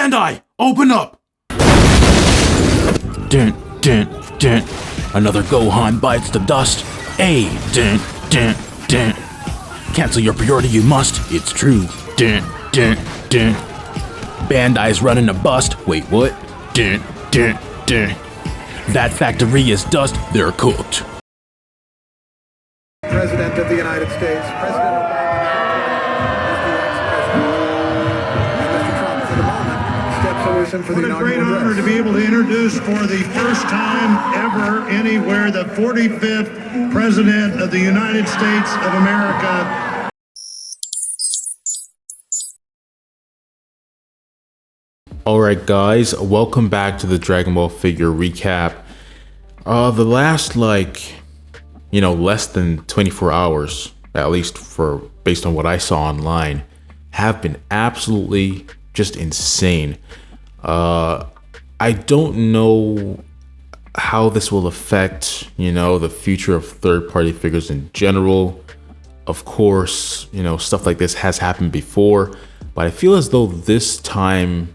Bandai, open up! Dun, dun, dun. Another Gohan bites the dust. Hey, dun, dun, dun. Cancel your pre-order, you must. It's true. Dun, dun, dun. Bandai's running a bust. Wait, what? Dun, dun, dun. That factory is dust. They're cooked. President of the United States, President Obama, Mr. Trump, for the moment, steps away for the inaugural What a great honor to be able to introduce for the first time ever anywhere the 45th President of the United States of America. Alright guys, welcome back to the Dragon Ball figure recap. The last less than 24 hours, at least based on what I saw online, have been absolutely just insane. I don't know how this will affect, the future of third-party figures in general. Of course, stuff like this has happened before, but I feel as though this time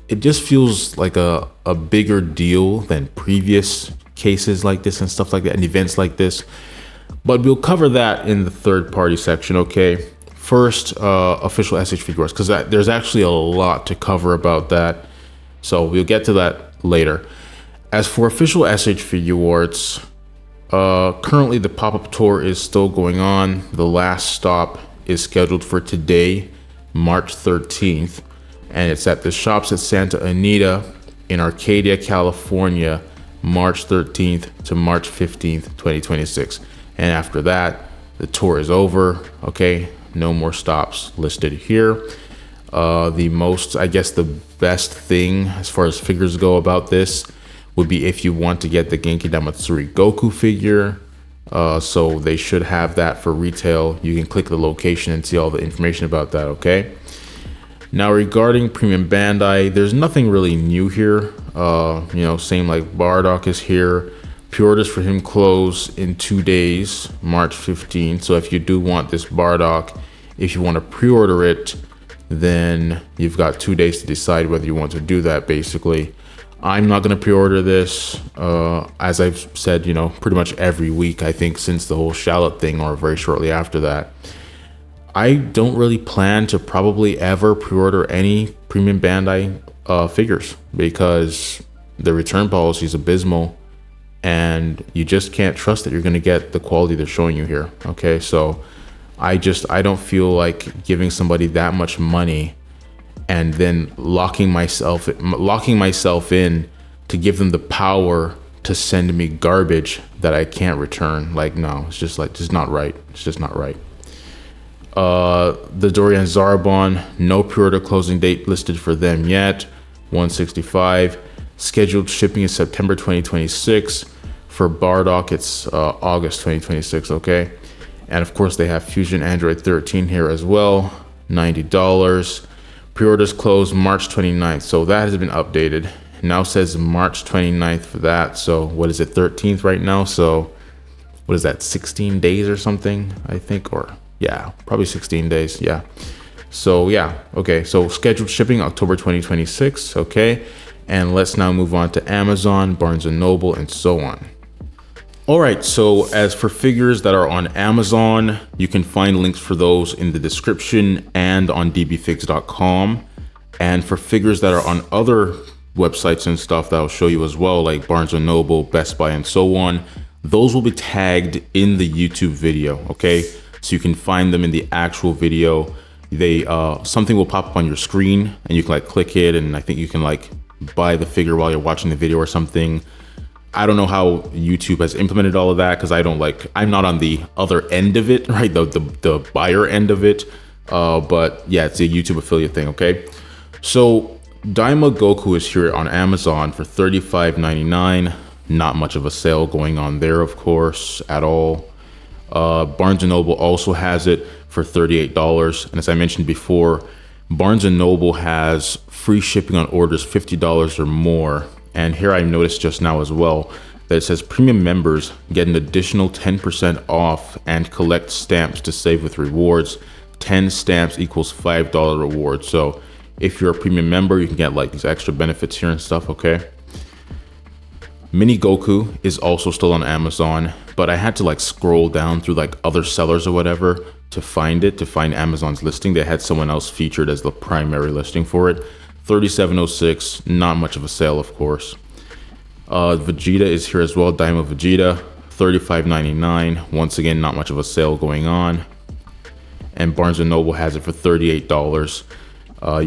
it just feels like a bigger deal than previous cases like this and stuff like that and events like this. But we'll cover that in the third party section, okay? First, official SH Figuarts, because there's actually a lot to cover about that. So we'll get to that later. As for official SH Figuarts, currently the pop-up tour is still going on. The last stop is scheduled for today, March 13th. And it's at the shops at Santa Anita in Arcadia, California, March 13th to March 15th, 2026. And after that, the tour is over. Okay, no more stops listed here. The best thing as far as figures go about this would be if you want to get the Genki Damatsuri Goku figure. So they should have that for retail. You can click the location and see all the information about that, okay? Now regarding Premium Bandai, there's nothing really new here. Same like Bardock is here. Pre-orders for him close in 2 days, March 15th. So if you do want this Bardock, if you want to pre-order it, then you've got 2 days to decide whether you want to do that, basically. I'm not going to pre-order this, as I've said, pretty much every week, I think, since the whole shallot thing or very shortly after that. I don't really plan to probably ever pre-order any Premium Bandai figures because the return policy is abysmal and you just can't trust that you're going to get the quality they're showing you here. Okay, so I don't feel like giving somebody that much money and then locking myself in to give them the power to send me garbage that I can't return. No, it's just not right. It's just not right. The Dorian Zarbon, no pre-order closing date listed for them yet. 165. Scheduled shipping is September 2026. For Bardock, it's August 2026, okay? And of course, they have Fusion Android 13 here as well. $90. Pre-orders close March 29th, so that has been updated. Now says March 29th for that. So what is it, 13th right now? So what is that, 16 days or something, I think, or... yeah, probably 16 days. Yeah. So yeah. Okay. So scheduled shipping October 2026. Okay. And let's now move on to Amazon, Barnes & Noble, and so on. All right. So as for figures that are on Amazon, you can find links for those in the description and on dbfigs.com. And for figures that are on other websites and stuff that I'll show you as well, like Barnes & Noble, Best Buy, and so on, those will be tagged in the YouTube video. Okay. So you can find them in the actual video. Something will pop up on your screen and you can click it, and I think you can buy the figure while you're watching the video or something. I don't know how YouTube has implemented all of that because I'm not on the other end of it, right? The buyer end of it. But yeah, it's a YouTube affiliate thing, okay? So DAIMA Goku is here on Amazon for $35.99. Not much of a sale going on there, of course, at all. Barnes & Noble also has it for $38. And as I mentioned before, Barnes & Noble has free shipping on orders $50 or more. And here I noticed just now as well that it says premium members get an additional 10% off and collect stamps to save with rewards. 10 stamps equals $5 reward. So If you're a premium member, you can get like these extra benefits here and stuff, okay? Mini Goku is also still on Amazon, but I had to like scroll down through like other sellers or whatever to find Amazon's listing. They had someone else featured as the primary listing for it. $37.06, not much of a sale, of course. Vegeta is here as well, DAIMA Vegeta, $35.99. Once again, not much of a sale going on. And Barnes & Noble has it for $38.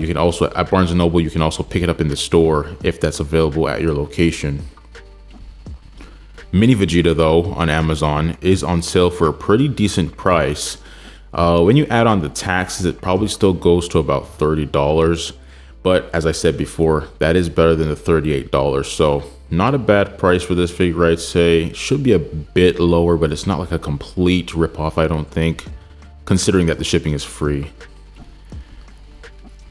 You can also, at Barnes & Noble, you can also pick it up in the store if that's available at your location. Mini Vegeta, though, on Amazon is on sale for a pretty decent price. When you add on the taxes, it probably still goes to about $30. But as I said before, that is better than the $38. So not a bad price for this figure, I'd say. Should be a bit lower, but it's not like a complete ripoff, I don't think, considering that the shipping is free.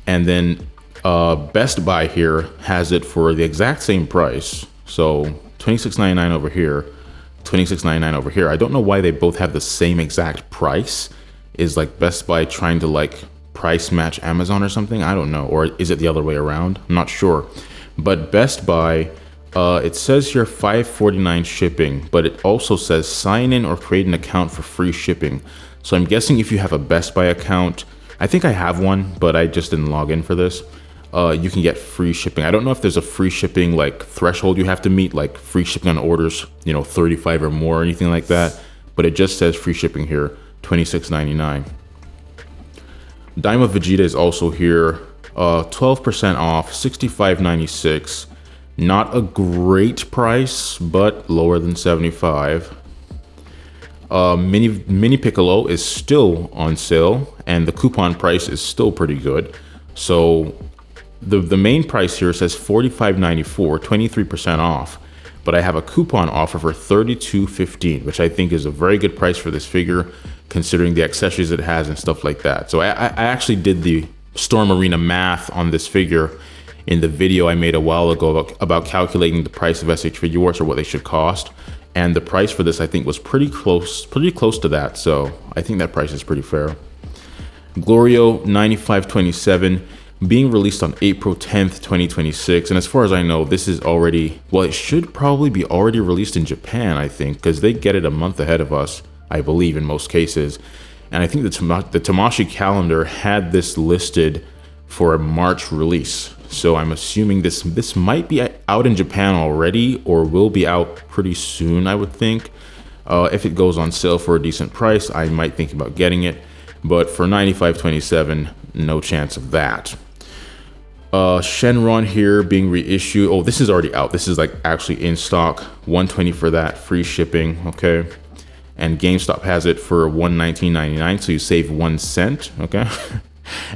And then Best Buy here has it for the exact same price. So $26.99 over here, $26.99 over here. I don't know why they both have the same exact price. Is like Best Buy trying to like price match Amazon or something? I don't know. Or is it the other way around? I'm not sure. But Best Buy, it says here $5.49 shipping, but it also says sign in or create an account for free shipping. So I'm guessing if you have a Best Buy account, I think I have one, but I just didn't log in for this. You can get free shipping. I don't know if there's a free shipping like threshold you have to meet, like free shipping on orders, 35 or more or anything like that. But it just says free shipping here, $26.99. DAIMA Vegeta is also here, 12% off, $65.96. Not a great price, but lower than $75. Mini Piccolo is still on sale, and the coupon price is still pretty good. So the main price here says $45.94, 23% off, but I have a coupon offer for $32.15, which I think is a very good price for this figure, considering the accessories it has and stuff like that. So I actually did the Storm Arena math on this figure in the video I made a while ago about calculating the price of SH Figuarts or what they should cost. And the price for this, I think, was pretty close to that. So I think that price is pretty fair. Glorio 9527 being released on April 10th, 2026. And as far as I know, this is already, well, it should probably be already released in Japan, I think, because they get it a month ahead of us, I believe, in most cases. And I think the Tamashii calendar had this listed for a March release. So I'm assuming this might be out in Japan already, or will be out pretty soon, I would think. If it goes on sale for a decent price, I might think about getting it. But for $95.27, no chance of that. Shenron here being reissued. Oh, this is already out. This is like actually in stock. $120 for that, free shipping, okay? And GameStop has it for $119.99, so you save 1 cent, okay?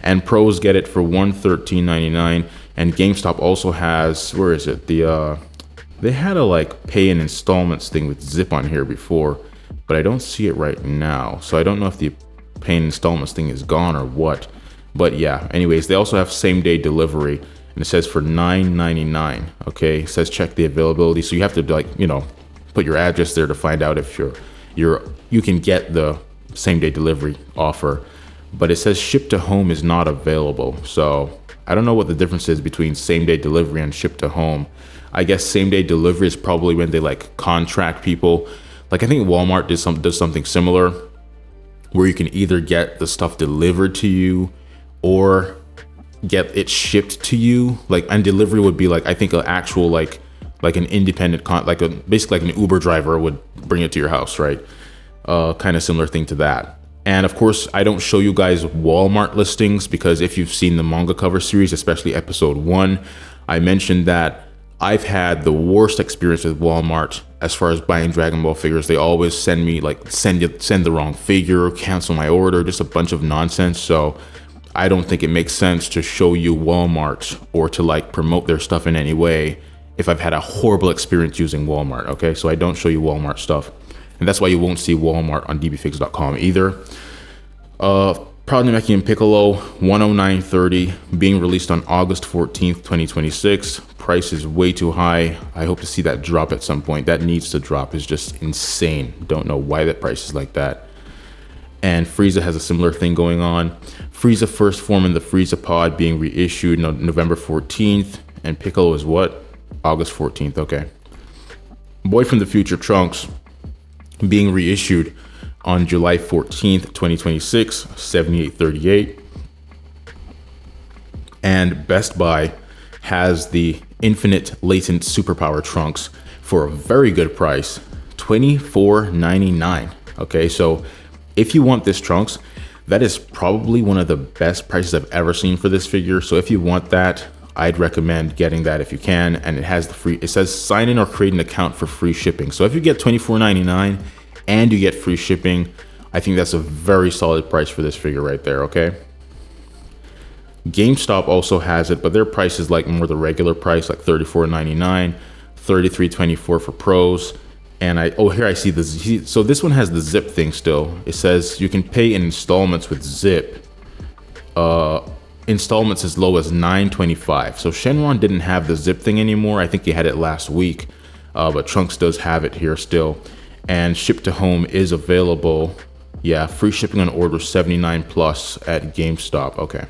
And pros get it for $113.99. And GameStop also has, where is it? They had a like pay in installments thing with Zip on here before, but I don't see it right now. So I don't know if the pay in installments thing is gone or what. But yeah, anyways, they also have same day delivery, and it says for $9.99. Okay, it says check the availability. So you have to like, put your address there to find out if you can get the same day delivery offer. But it says ship to home is not available. So I don't know what the difference is between same day delivery and ship to home. I guess same day delivery is probably when they like contract people. Like I think Walmart does something similar, where you can either get the stuff delivered to you or get it shipped to you. Like, and delivery would be like, I think an actual like an independent basically like an Uber driver would bring it to your house, right? Kind of similar thing to that. And of course, I don't show you guys Walmart listings because if you've seen the manga cover series, especially episode 1, I mentioned that I've had the worst experience with Walmart as far as buying Dragon Ball figures. They always send me like send the wrong figure, cancel my order, just a bunch of nonsense. So I don't think it makes sense to show you Walmart or to like promote their stuff in any way if I've had a horrible experience using Walmart. Okay, so I don't show you Walmart stuff. And that's why you won't see Walmart on dbfigs.com either. Proud Namekian Piccolo, $109.30, being released on August 14th, 2026. Price is way too high. I hope to see that drop at some point. That needs to drop. It's just insane. Don't know why that price is like that. And Frieza has a similar thing going on. Frieza first form in the Frieza pod being reissued November 14th. And Piccolo is what? August 14th, okay. Boy from the Future Trunks being reissued on July 14th, 2026, 78.38. And Best Buy has the Infinite Latent Superpower Trunks for a very good price, $24.99. Okay, so if you want this Trunks, that is probably one of the best prices I've ever seen for this figure. So if you want that, I'd recommend getting that if you can. And it has it says sign in or create an account for free shipping. So if you get $24.99 and you get free shipping, I think that's a very solid price for this figure right there, okay? GameStop also has it, but their price is like more the regular price, like $34.99, $33.24 for pros. And here I see so this one has the zip thing still. It says you can pay in installments with zip. Installments as low as $9.25. So Shenron didn't have the zip thing anymore. I think he had it last week, but Trunks does have it here still. And ship to home is available. Yeah, free shipping on order 79 plus at GameStop. Okay.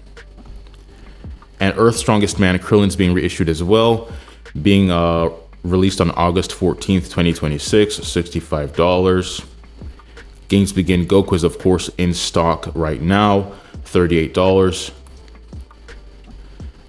And Earth's Strongest Man Krillin's being reissued as well, being released on August 14th, 2026, $65. Games Begin Goku is of course in stock right now, $38.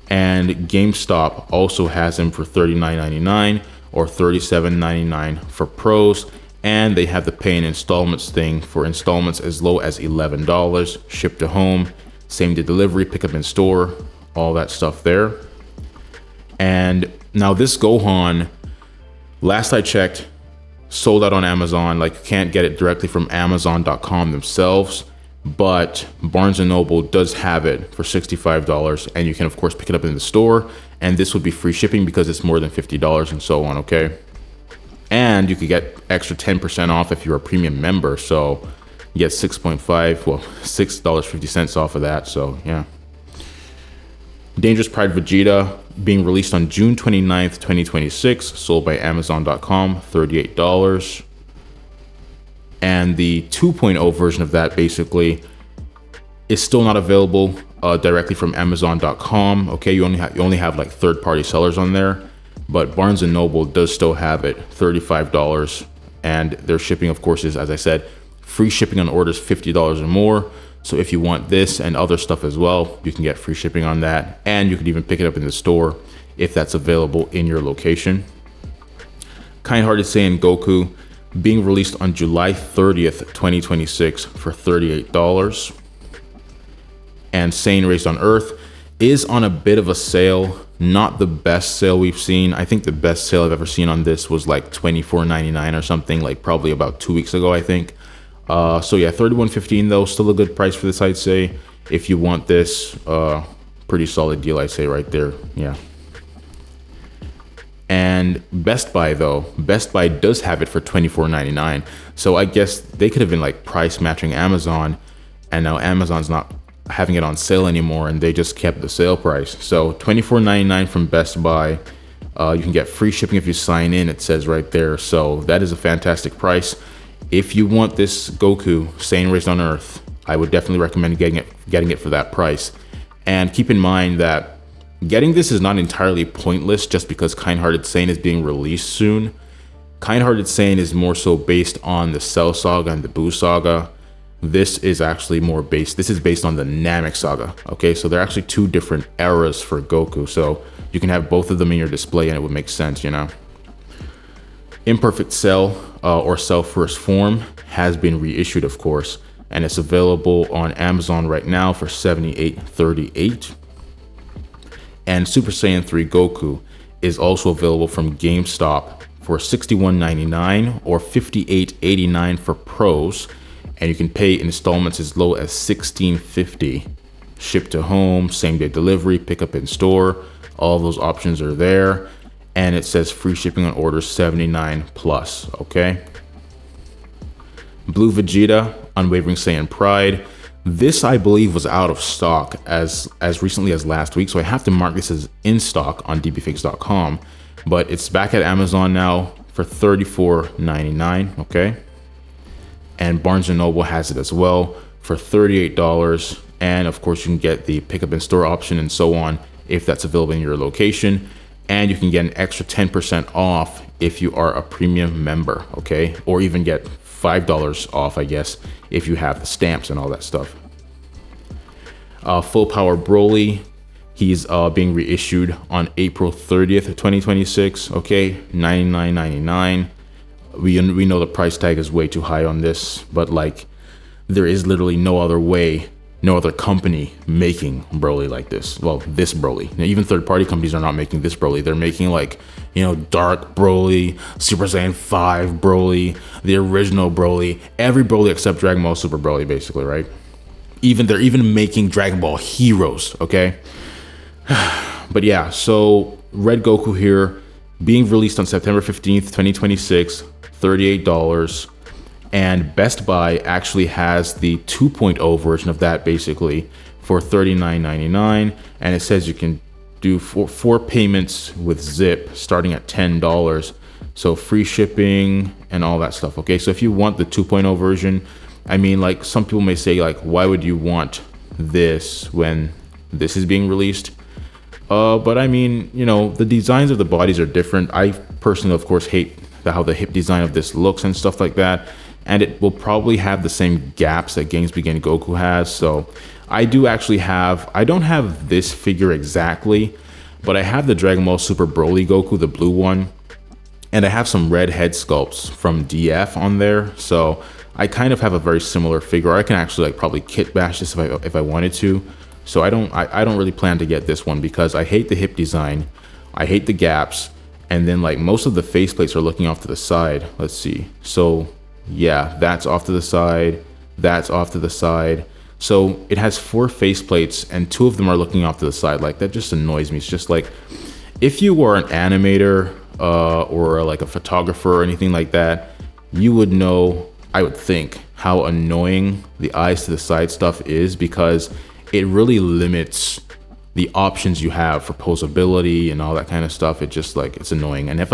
And GameStop also has them for $39.99 or $37.99 for pros. And they have the pay in installments thing for installments as low as $11, ship to home, same day delivery, pick up in store, all that stuff there. And now this Gohan, last I checked, sold out on Amazon. Like, you can't get it directly from Amazon.com themselves, but Barnes & Noble does have it for $65, and you can of course pick it up in the store, and this would be free shipping because it's more than $50 and so on, okay? And you could get extra 10% off if you're a premium member, so you get $6.50 off of that, so yeah. Dangerous Pride Vegeta being released on June 29th, 2026, sold by Amazon.com, $38. And the 2.0 version of that basically is still not available directly from Amazon.com. Okay, you only have like third-party sellers on there, but Barnes & Noble does still have it, $35. And their shipping, of course, is, as I said, free shipping on orders $50 or more. So if you want this and other stuff as well, you can get free shipping on that. And you can even pick it up in the store if that's available in your location. Kind-Hearted Saiyan Goku being released on July 30th, 2026 for $38. And Saiyan Raised on Earth is on a bit of a sale. Not the best sale we've seen. I think the best sale I've ever seen on this was like $24.99 or something, like probably about 2 weeks ago, I think. So yeah, $31.15 though, still a good price for this, I'd say. If you want this, pretty solid deal, I'd say right there, yeah. And Best Buy though, Best Buy does have it for $24.99. So I guess they could have been like price matching Amazon, and now Amazon's not having it on sale anymore, and they just kept the sale price. So $24.99 from Best Buy. You can get free shipping if you sign in, it says right there. So that is a fantastic price. If you want this Goku, Saiyan Raised on Earth, I would definitely recommend getting it for that price. And keep in mind that getting this is not entirely pointless just because Kind-Hearted Saiyan is being released soon. Kind-Hearted Saiyan is more so based on the Cell Saga and the Buu Saga. This is actually this is based on the Namek Saga. Okay, so they're actually two different eras for Goku. So you can have both of them in your display and it would make sense, you know. Imperfect Cell or Cell First Form has been reissued, of course, and it's available on Amazon right now for $78.38. And Super Saiyan 3 Goku is also available from GameStop for $61.99 or $58.89 for pros, and you can pay installments as low as $16.50. Ship to home, same day delivery, pick up in store, all those options are there. And it says free shipping on orders 79 plus, okay? Blue Vegeta, Unwavering Saiyan Pride. This, I believe, was out of stock as recently as last week, so I have to mark this as in stock on dbfigs.com. But it's back at Amazon now for $34.99, okay? And Barnes & Noble has it as well for $38, And of course, you can get the pickup in store option and so on if that's available in your location. And you can get an extra 10% off if you are a premium member, okay? Or even get $5 off, I guess, if you have the stamps and all that stuff. Full Power Broly, he's being reissued on April 30th, 2026, okay? $99.99. We know the price tag is way too high on this, but like, there is literally no other way, no other company making Broly like this. Well, this Broly. Now, even third-party companies are not making this Broly. They're making like, you know, Dark Broly, Super Saiyan 5 Broly, the original Broly, every Broly except Dragon Ball Super Broly, basically, right? They're even making Dragon Ball Heroes, okay? But yeah, so Red Goku here, being released on September 15th, 2026, $38. And Best Buy actually has the 2.0 version of that basically for $39.99. And it says you can do four payments with Zip starting at $10. So free shipping and all that stuff. Okay, so if you want the 2.0 version, I mean, like, some people may say, like, why would you want this when this is being released? But I mean, you know, the designs of the bodies are different. I personally, of course, hate how the hip design of this looks and stuff like that. And it will probably have the same gaps that Games Begin Goku has. So I don't have this figure exactly, but I have the Dragon Ball Super Broly Goku, the blue one. And I have some red head sculpts from DF on there. So I kind of have a very similar figure. I can actually like probably kit bash this if I wanted to. So I don't really plan to get this one because I hate the hip design. I hate the gaps. And then like most of the faceplates are looking off to the side. Let's see. So yeah, that's off to the side. That's off to the side. So it has 4 faceplates and 2 of them are looking off to the side. Like, that just annoys me. It's just like, if you were an animator or like a photographer or anything like that, you would know, I would think, how annoying the eyes to the side stuff is, because it really limits the options you have for posability and all that kind of stuff. It just like, it's annoying. And if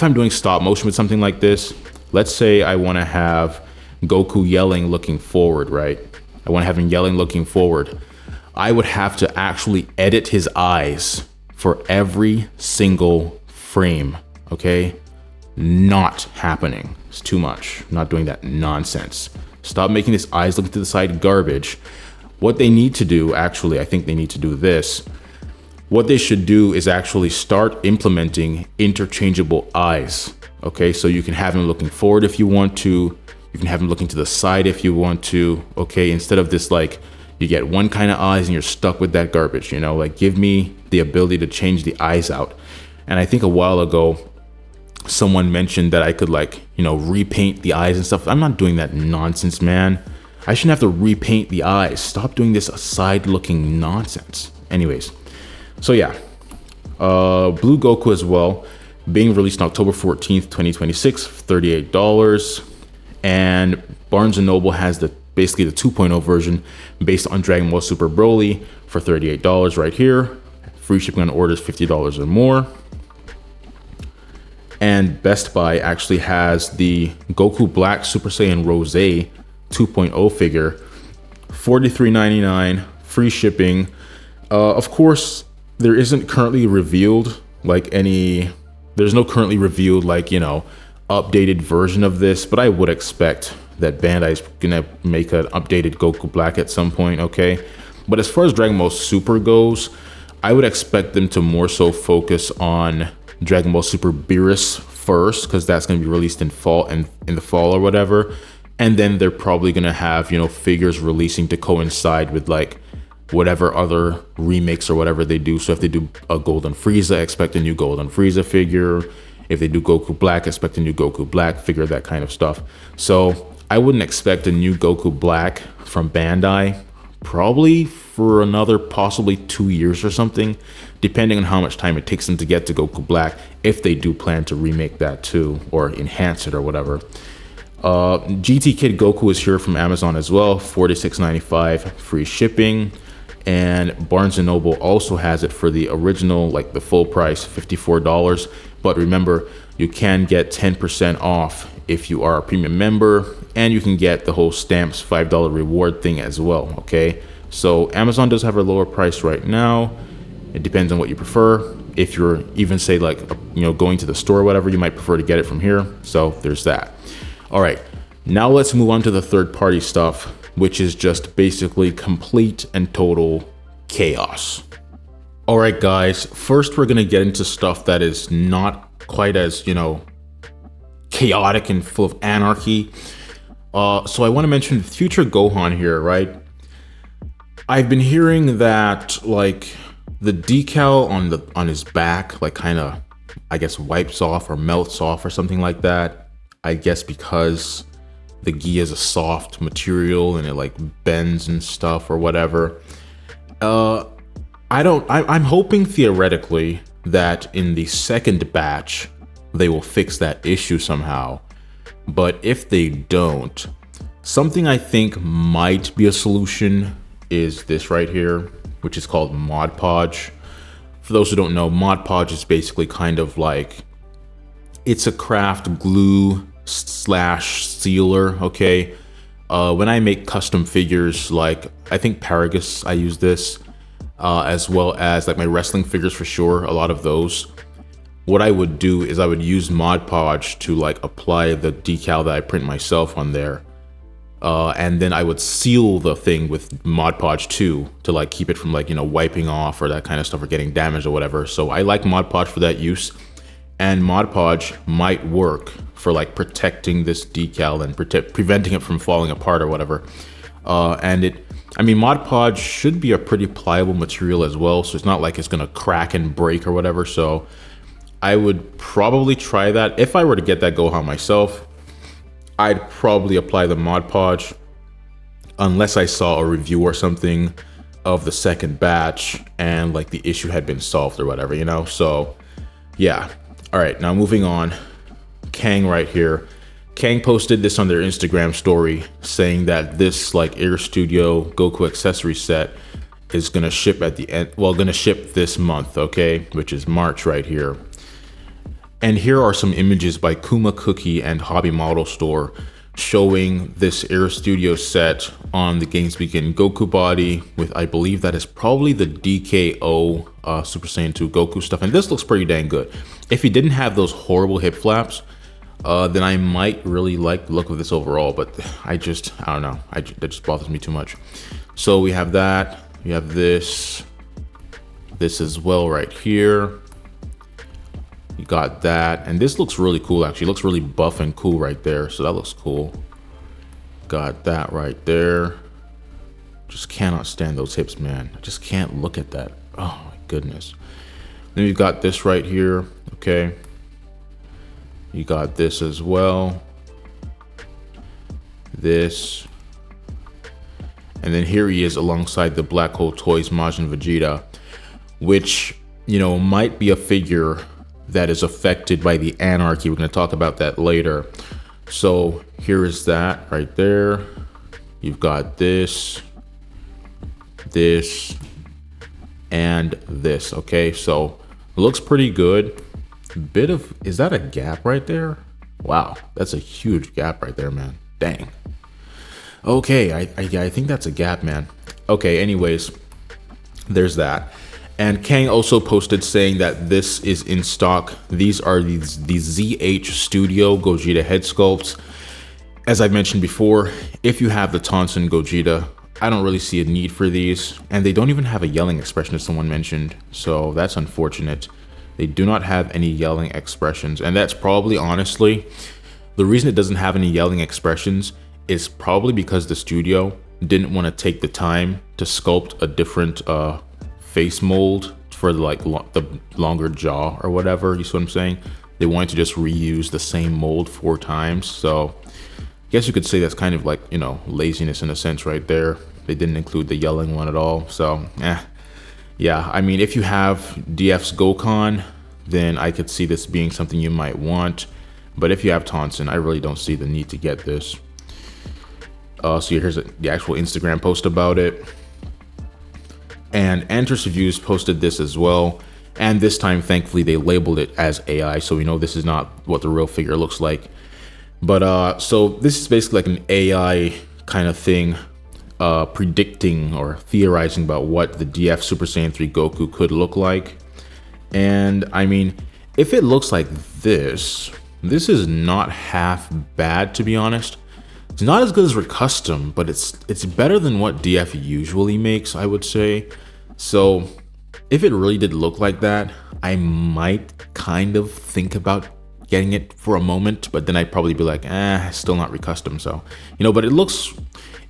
I'm doing stop motion with something like this, let's say I want to have Goku yelling looking forward, right? I want to have him yelling looking forward. I would have to actually edit his eyes for every single frame, okay? Not happening. It's too much. I'm not doing that nonsense. Stop making this eyes looking to the side garbage. What they need to do, actually, I think they need to do this. What they should do is actually start implementing interchangeable eyes, okay? So you can have him looking forward if you want to. You can have him looking to the side if you want to, okay? Instead of this, like, you get one kind of eyes and you're stuck with that garbage, you know? Like, give me the ability to change the eyes out. And I think a while ago, someone mentioned that I could, like, you know, repaint the eyes and stuff. I'm not doing that nonsense, man. I shouldn't have to repaint the eyes. Stop doing this side-looking nonsense. Anyways, so yeah. Blue Goku as well, being released on October 14th, 2026, $38. And Barnes & Noble has basically the 2.0 version based on Dragon Ball Super Broly for $38 right here. Free shipping on orders $50 or more. And Best Buy actually has the Goku Black Super Saiyan Rose 2.0 figure, $43.99, free shipping. Of course, there isn't currently revealed there's no currently revealed, like, you know, updated version of this, but I would expect that Bandai's gonna make an updated Goku Black at some point, okay? But as far as Dragon Ball Super goes, I would expect them to more so focus on Dragon Ball Super Beerus first, because that's gonna be released in the fall or whatever. And then they're probably gonna have, you know, figures releasing to coincide with like whatever other remakes or whatever they do. So if they do a Golden Frieza, expect a new Golden Frieza figure. If they do Goku Black, expect a new Goku Black figure, that kind of stuff. So I wouldn't expect a new Goku Black from Bandai probably for another possibly 2 years or something, depending on how much time it takes them to get to Goku Black, if they do plan to remake that too or enhance it or whatever. GT Kid Goku is here from Amazon as well, $46.95, free shipping. And Barnes & Noble also has it for the original, like the full price, $54. But remember, you can get 10% off if you are a premium member, and you can get the whole stamps $5 reward thing as well, okay? So Amazon does have a lower price right now. It depends on what you prefer. If you're even say like, going to the store or whatever, you might prefer to get it from here. So there's that. All right, now let's move on to the third party stuff, which is just basically complete and total chaos. All right, guys, first we're gonna get into stuff that is not quite as, chaotic and full of anarchy. So I want to mention future Gohan here, right? I've been hearing that like the decal on his back, like kind of, I guess, wipes off or melts off or something like that. I guess because the gi is a soft material and it like bends and stuff or whatever. I'm hoping theoretically that in the second batch they will fix that issue somehow. But if they don't, something I think might be a solution is this right here, which is called Mod Podge. For those who don't know, Mod Podge is basically kind of like, it's a craft glue / sealer, okay? When I make custom figures, like I think Paragus, I use this, as well as like my wrestling figures for sure, a lot of those. What I would do is I would use Mod Podge to like apply the decal that I print myself on there. And then I would seal the thing with Mod Podge too, to like keep it from like, wiping off or that kind of stuff or getting damaged or whatever. So I like Mod Podge for that use. And Mod Podge might work for like protecting this decal and preventing it from falling apart or whatever. Mod Podge should be a pretty pliable material as well. So it's not like it's gonna crack and break or whatever. So I would probably try that. If I were to get that Gohan myself, I'd probably apply the Mod Podge unless I saw a review or something of the second batch and like the issue had been solved or whatever, So yeah. All right, now moving on. Kang right here. Kang posted this on their Instagram story saying that this like Air Studio Goku accessory set is gonna ship at the end, gonna ship this month, okay, which is March right here. And here are some images by Kuma Cookie and Hobby Model Store showing this Air Studio set on the Games Begin Goku body with, I believe that is probably the DKO Super Saiyan 2 Goku stuff. And this looks pretty dang good. If he didn't have those horrible hip flaps, then I might really like the look of this overall, but I don't know. That just bothers me too much. So we have that, we have this as well right here. You got that, and this looks really cool actually. It looks really buff and cool right there, so that looks cool. Got that right there. Just cannot stand those hips, man. I just can't look at that. Oh my goodness. Then you've got this right here, okay. You got this as well. This. And then here he is alongside the Black Hole Toys Majin Vegeta, which, might be a figure that is affected by the anarchy. We're going to talk about that later. So here is that right there. You've got this, and this. Okay, so it looks pretty good. Is that a gap right there? Wow, that's a huge gap right there, man. Dang. Okay, I think that's a gap, man. Okay, anyways, there's that. And Kang also posted saying that this is in stock. These are the ZH Studio Gogeta Headsculpts. As I've mentioned before, if you have the Tonsen Gogeta, I don't really see a need for these. And they don't even have a yelling expression, as someone mentioned. So that's unfortunate. They do not have any yelling expressions. And that's probably, honestly, the reason it doesn't have any yelling expressions is probably because the studio didn't want to take the time to sculpt a different face mold for the longer jaw or whatever. You see what I'm saying? They wanted to just reuse the same mold 4 times. So I guess you could say that's kind of like, laziness in a sense right there. They didn't include the yelling one at all. So yeah, I mean, if you have DF's Gohan, then I could see this being something you might want. But if you have Tonsen, I really don't see the need to get this. So here's the actual Instagram post about it. And Antris Reviews posted this as well. And this time, thankfully, they labeled it as AI. So we know this is not what the real figure looks like. But so this is basically like an AI kind of thing. predicting or theorizing about what the DF Super Saiyan 3 Goku could look like. And I mean, if it looks like this is not half bad, to be honest. It's not as good as Recustom, but it's better than what DF usually makes, I would say. So if it really did look like that, I might kind of think about getting it for a moment, but then I'd probably be like, still not Recustom. So, but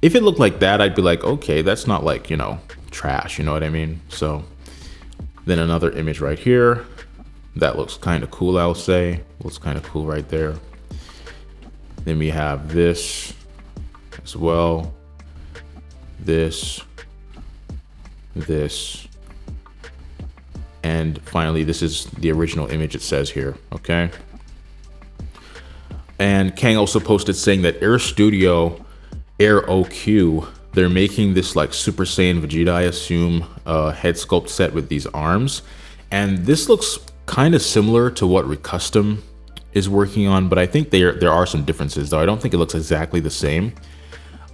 if it looked like that, I'd be like, okay, that's not like, trash, you know what I mean? So then another image right here, that looks kind of cool, I'll say. Looks kind of cool right there. Then we have this as well. This. And finally, this is the original image it says here, okay? And Kang also posted saying that Air OQ, they're making this like Super Saiyan Vegeta, I assume, head sculpt set with these arms. And this looks kind of similar to what Recustom is working on, but I think there are some differences, though. I don't think it looks exactly the same.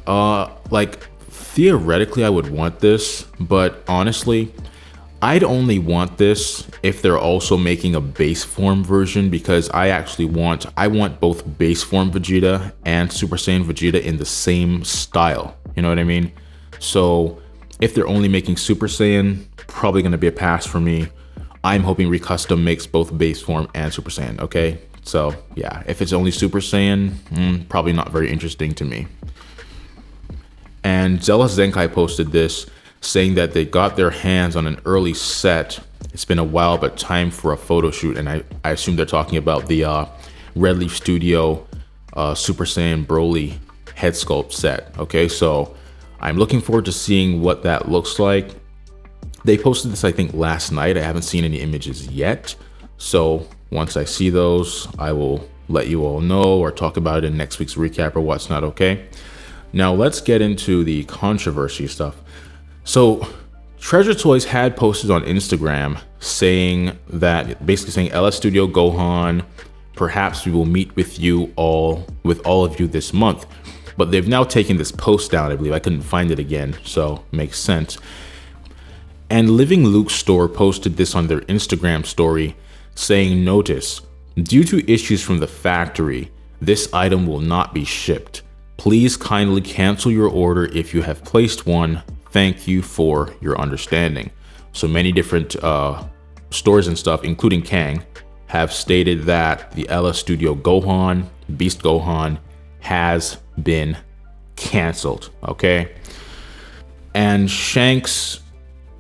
Like, theoretically, I would want this, but honestly, I'd only want this if they're also making a base form version, because I want both base form Vegeta and Super Saiyan Vegeta in the same style. You know what I mean? So if they're only making Super Saiyan, probably going to be a pass for me. I'm hoping Recustom makes both base form and Super Saiyan, okay? So yeah, if it's only Super Saiyan, probably not very interesting to me. And Zealous Zenkai posted this, saying that they got their hands on an early set. It's been a while, but time for a photo shoot. And I assume they're talking about the Red Leaf Studio Super Saiyan Broly head sculpt set. Okay, so I'm looking forward to seeing what that looks like. They posted this, I think, last night. I haven't seen any images yet. So once I see those, I will let you all know or talk about it in next week's recap or what's not, okay? Now let's get into the controversy stuff. So Treasure Toys had posted on Instagram basically saying, LS Studio Gohan, perhaps we will meet with all of you this month. But they've now taken this post down, I believe. I couldn't find it again, so makes sense. And Living Luke Store posted this on their Instagram story, saying, notice, due to issues from the factory, this item will not be shipped. Please kindly cancel your order if you have placed one. Thank you for your understanding. So many different stores and stuff, including Kang, have stated that the LS Studio Gohan, Beast Gohan, has been canceled, okay? And Shanks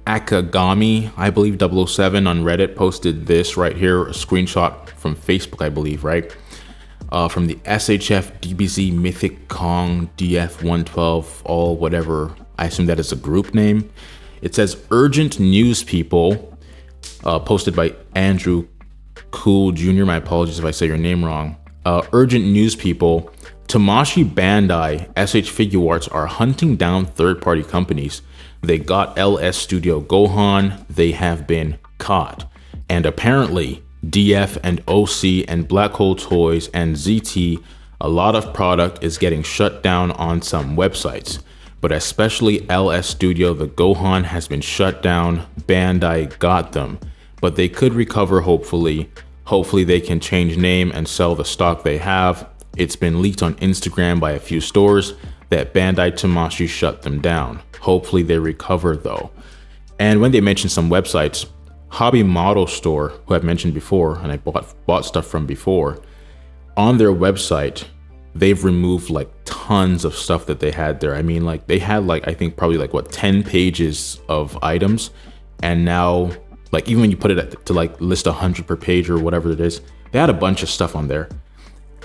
Akagami, I believe 007 on Reddit, posted this right here, a screenshot from Facebook, I believe, right? From the SHF DBZ Mythic Kong DF112, all whatever, I assume that is a group name. It says, urgent news people, posted by Andrew Cool Jr. My apologies if I say your name wrong. Urgent news people, Tamashii Bandai, SH Figuarts are hunting down third-party companies. They got LS Studio Gohan, they have been caught. And apparently, DF and OC and Black Hole Toys and ZT, a lot of product is getting shut down on some websites. But especially LS Studio, the Gohan has been shut down. Bandai got them, but they could recover hopefully. Hopefully they can change name and sell the stock they have. It's been leaked on Instagram by a few stores that Bandai Tamashii shut them down. Hopefully they recover though. And when they mention some websites, Hobby Model Store, who I've mentioned before, and I bought stuff from before, on their website, they've removed like tons of stuff that they had there. I mean, like they had like, I think probably like 10 pages of items. And now, like even when you put it to like list 100 per page or whatever it is, they had a bunch of stuff on there.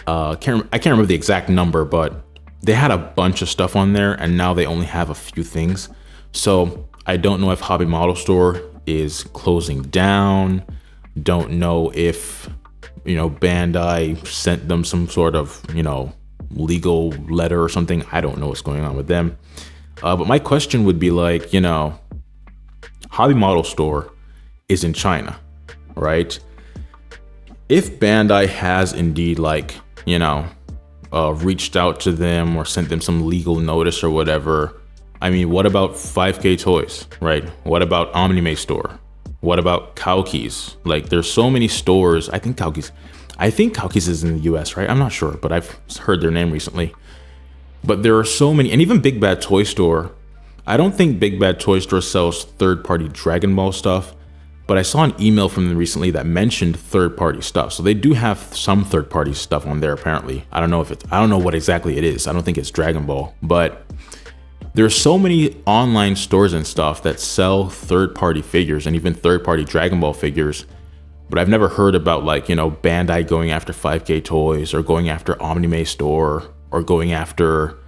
I can't remember the exact number, but they had a bunch of stuff on there and now they only have a few things. So I don't know if Hobby Model Store is closing down. Don't know if, Bandai sent them some sort of, legal letter or something. I don't know what's going on with them. But my question would be like, Hobby Model Store is in China, right? If Bandai has indeed reached out to them or sent them some legal notice or whatever, I mean, what about 5K Toys, right? What about Omni Store? What about Cowkeys? Like, there's so many stores. I think Cowkeys is in the US, right? I'm not sure, but I've heard their name recently. But there are so many, and even Big Bad Toy Store. I don't think Big Bad Toy Store sells third-party Dragon Ball stuff, but I saw an email from them recently that mentioned third-party stuff. So they do have some third-party stuff on there, apparently. I don't know what exactly it is. I don't think it's Dragon Ball, but there's so many online stores and stuff that sell third-party figures and even third-party Dragon Ball figures. But I've never heard about, like, you know, Bandai going after 5K Toys or going after Omni Store or going after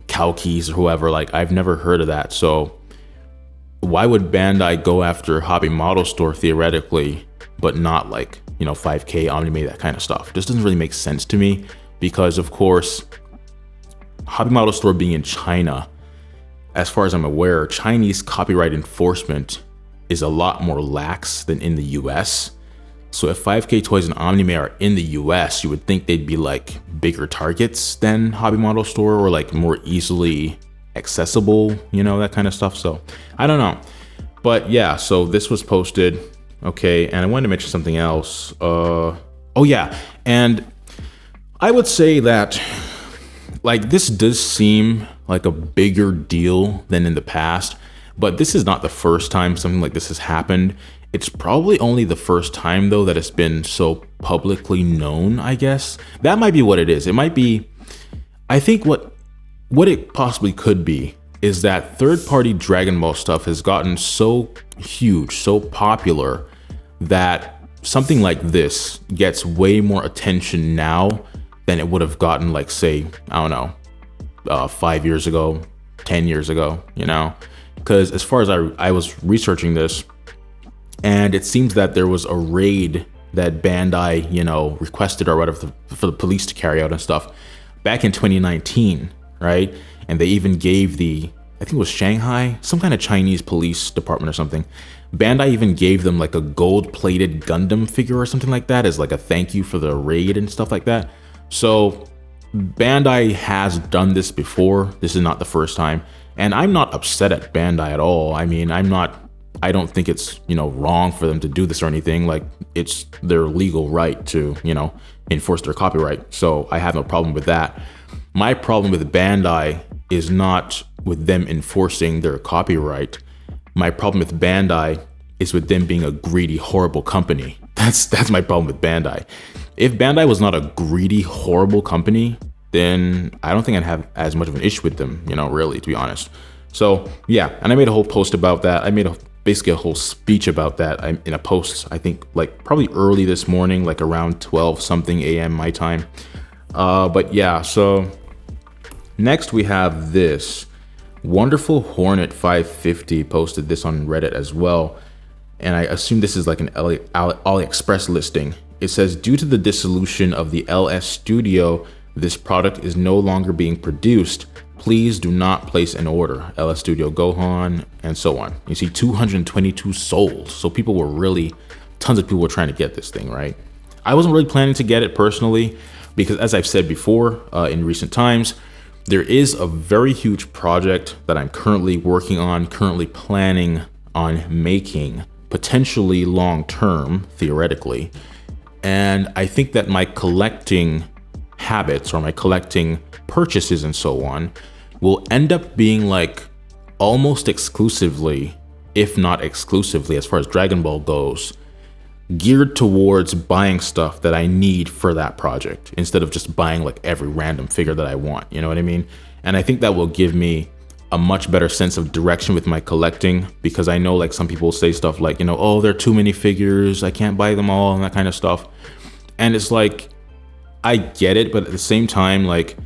Cowkeys or whoever. Like, I've never heard of that. So why would Bandai go after Hobby Model Store theoretically, but not, like, you know, 5K, Omni, that kind of stuff? This doesn't really make sense to me because, of course, Hobby Model Store being in China, as far as I'm aware, Chinese copyright enforcement is a lot more lax than in the US. So if 5K Toys and Omni are in the US, you would think they'd be like bigger targets than Hobby Model Store or like more easily accessible, you know, that kind of stuff. So I don't know. But yeah, so this was posted. Okay, and I wanted to mention something else. Oh yeah, and I would say that, like, this does seem like a bigger deal than in the past, but this is not the first time something like this has happened. It's probably only the first time, though, that it's been so publicly known, I guess. That might be what it is. It might be, I think what it possibly could be is that third-party Dragon Ball stuff has gotten so huge, so popular, that something like this gets way more attention now than it would have gotten, like, say, I don't know, 5 years ago, 10 years ago, you know? Because as far as I was researching this, and it seems that there was a raid that Bandai, you know, requested or whatever for the police to carry out and stuff back in 2019, right? And they even gave I think it was Shanghai, some kind of Chinese police department or something. Bandai even gave them like a gold-plated Gundam figure or something like that as like a thank you for the raid and stuff like that. So Bandai has done this before. This is not the first time. And I'm not upset at Bandai at all. I mean, I don't think it's, you know, wrong for them to do this or anything. Like, it's their legal right to, you know, enforce their copyright. So I have no problem with that. My problem with Bandai is not with them enforcing their copyright. My problem with Bandai is with them being a greedy, horrible company. That's my problem with Bandai. If Bandai was not a greedy, horrible company, then I don't think I'd have as much of an issue with them, you know, really, to be honest. So yeah, and I made a whole post about that. I made basically a whole speech about that in a post, I think, like probably early this morning, like around 12 something a.m. my time. But yeah, so next we have this. Wonderful Hornet 550 posted this on Reddit as well. And I assume this is like an AliExpress listing. It says, due to the dissolution of the LS Studio, this product is no longer being produced. Please do not place an order. LS Studio Gohan, and so on. You see 222 sold. So tons of people were trying to get this thing, right? I wasn't really planning to get it personally because, as I've said before, in recent times, there is a very huge project that I'm currently working on, currently planning on making, potentially long-term, theoretically. And I think that my collecting habits or my collecting purchases and so on will end up being like almost exclusively, if not exclusively, as far as Dragon Ball goes, geared towards buying stuff that I need for that project instead of just buying like every random figure that I want, you know what I mean? And I think that will give me a much better sense of direction with my collecting, because I know like some people say stuff like, you know, oh, there are too many figures, I can't buy them all, and that kind of stuff. And it's like, I get it, but at the same time, like,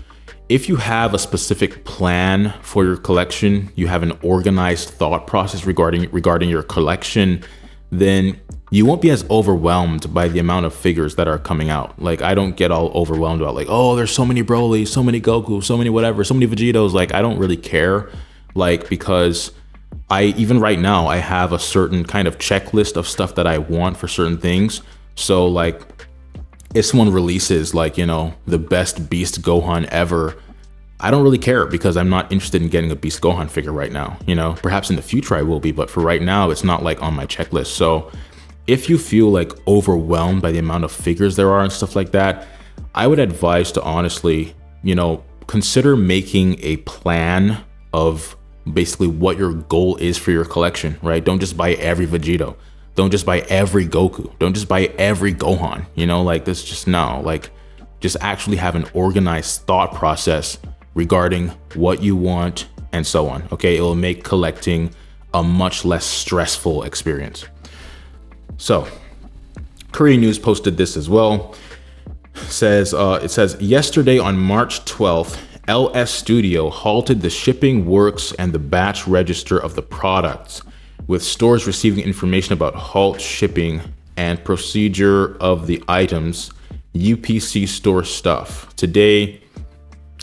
if you have a specific plan for your collection, you have an organized thought process regarding your collection, then you won't be as overwhelmed by the amount of figures that are coming out. Like, I don't get all overwhelmed about like, oh, there's so many Brolys, so many Goku, so many whatever, so many Vegitos. Like, I don't really care, like, because even right now, I have a certain kind of checklist of stuff that I want for certain things. So like, if someone releases like, you know, the best Beast Gohan ever, I don't really care because I'm not interested in getting a Beast Gohan figure right now. You know, perhaps in the future I will be, but for right now, it's not like on my checklist. So if you feel like overwhelmed by the amount of figures there are and stuff like that, I would advise to honestly, you know, consider making a plan of basically what your goal is for your collection, right? Don't just buy every Vegito. Don't just buy every Goku. Don't just buy every Gohan, you know, like this just no, like just actually have an organized thought process regarding what you want and so on. Okay, it will make collecting a much less stressful experience. So Korean News posted this as well. It says yesterday on March 12th, LS Studio halted the shipping works and the batch register of the products, with stores receiving information about halt shipping and procedure of the items. UPC store stuff. Today,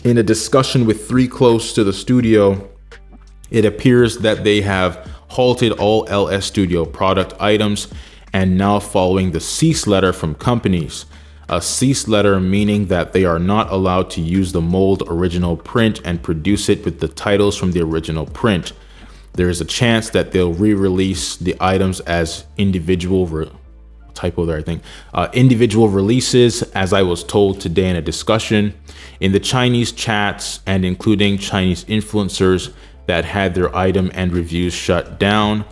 in a discussion with 3 close to the studio, it appears that they have halted all LS Studio product items and now following the cease letter from companies. A cease letter meaning that they are not allowed to use the mold original print and produce it with the titles from the original print. There is a chance that they'll re-release the items as individual individual releases, as I was told today in a discussion in the Chinese chats and including Chinese influencers that had their item and reviews shut down.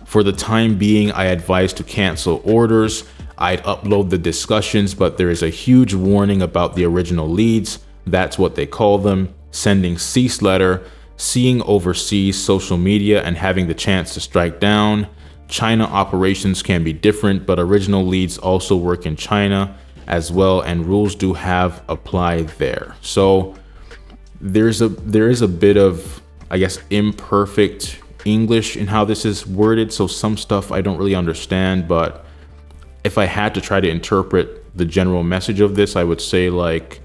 For the time being, I advise to cancel orders. I'd upload the discussions, but there is a huge warning about the original leads. That's what they call them. Sending cease letter, seeing overseas social media and having the chance to strike down. China operations can be different, but original leads also work in China as well, and rules do have apply there. So there is a bit of, I guess, imperfect English in how this is worded. So some stuff I don't really understand, but if I had to try to interpret the general message of this, I would say like,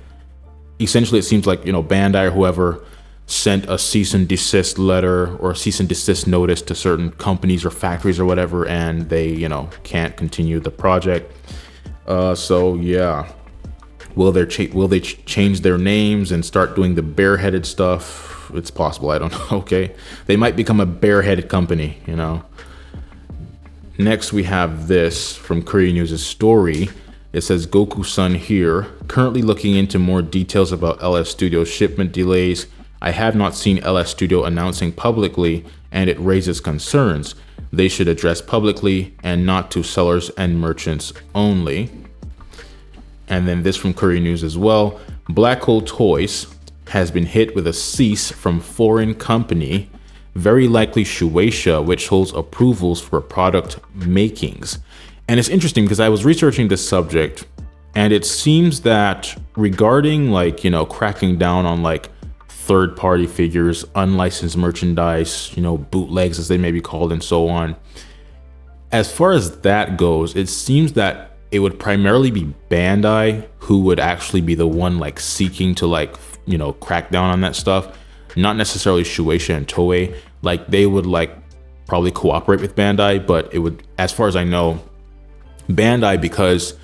essentially it seems like, you know, Bandai or whoever sent a cease and desist letter or a cease and desist notice to certain companies or factories or whatever, and they, you know, can't continue the project. So yeah, will they change their names and start doing the bareheaded stuff? It's possible, I don't know. Okay, they might become a bareheaded company, you know. Next, we have this from Korean News' story. It says, Goku-san here, currently looking into more details about LS Studio shipment delays. I have not seen LS Studio announcing publicly, and it raises concerns. They should address publicly and not to sellers and merchants only. And then this from Korean News as well. Black Hole Toys has been hit with a cease from foreign company, very likely Shueisha, which holds approvals for product makings. And it's interesting because I was researching this subject, and it seems that regarding like, you know, cracking down on like third-party figures, unlicensed merchandise, you know, bootlegs as they may be called and so on, as far as that goes, it seems that it would primarily be Bandai who would actually be the one like seeking to like, you know, crack down on that stuff, not necessarily Shueisha and Toei. Like they would like probably cooperate with Bandai, but it would, as far as I know, Bandai, because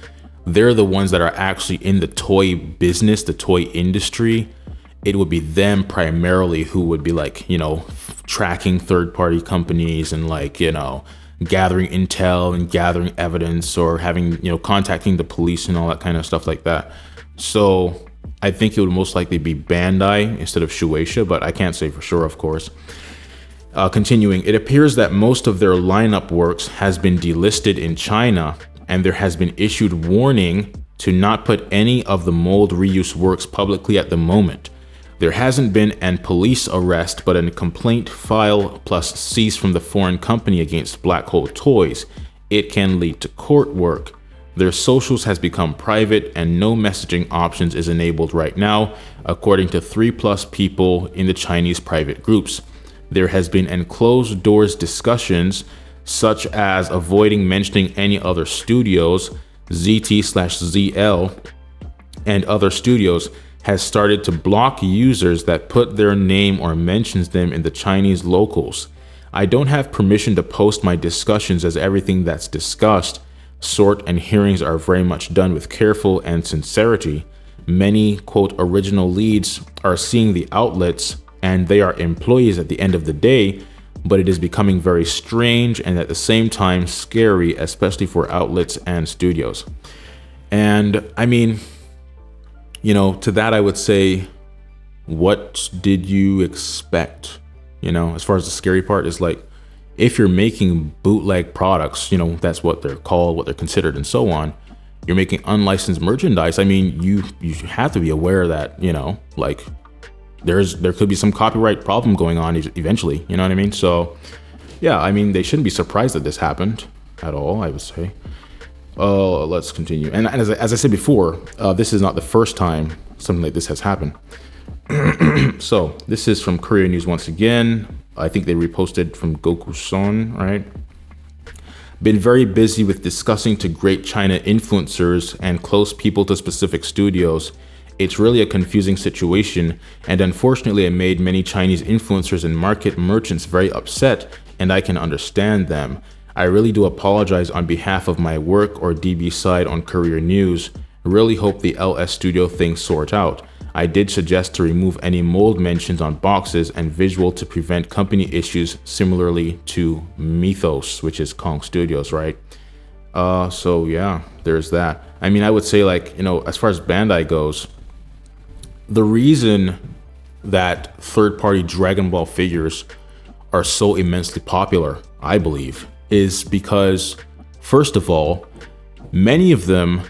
they're the ones that are actually in the toy business, the toy industry, it would be them primarily who would be like, you know, tracking third-party companies and like, you know, gathering intel and gathering evidence or having, you know, contacting the police and all that kind of stuff like that. So I think it would most likely be Bandai instead of Shueisha, but I can't say for sure, of course. Continuing, it appears that most of their lineup works has been delisted in China, and there has been issued warning to not put any of the mold reuse works publicly at the moment. There hasn't been an police arrest, but a complaint file plus cease from the foreign company against Black Hole Toys. It can lead to court work. Their socials has become private and no messaging options is enabled right now, according to 3+ people in the Chinese private groups. There has been enclosed doors discussions, such as avoiding mentioning any other studios. ZT/ZL and other studios has started to block users that put their name or mentions them in the Chinese locals. I don't have permission to post my discussions, as everything that's discussed, sort and hearings are very much done with careful and sincerity. Many, quote, original leads are seeing the outlets and they are employees at the end of the day, but it is becoming very strange and at the same time scary, especially for outlets and studios. And I mean, to that I would say, what did you expect? As far as the scary part is, like, if you're making bootleg products, that's what they're called, what they're considered, and so on. You're making unlicensed merchandise. I mean, you have to be aware that, like, there could be some copyright problem going on eventually. You know what I mean? So, yeah, I mean, they shouldn't be surprised that this happened at all, I would say. Let's continue. And as I said before, this is not the first time something like this has happened. So this is from Korea News once again. I think they reposted from Goku Son, right? Been very busy with discussing to Great China influencers and close people to specific studios. It's really a confusing situation, and unfortunately it made many Chinese influencers and market merchants very upset, and I can understand them. I really do apologize on behalf of my work or DB side on Courier News. Really hope the LS Studio thing sort out. I did suggest to remove any mold mentions on boxes and visual to prevent company issues similarly to Mythos, which is Kong Studios, right? So yeah, there's that. I mean, I would say, like, as far as Bandai goes, the reason that third-party Dragon Ball figures are so immensely popular, I believe, is because, first of all, many of them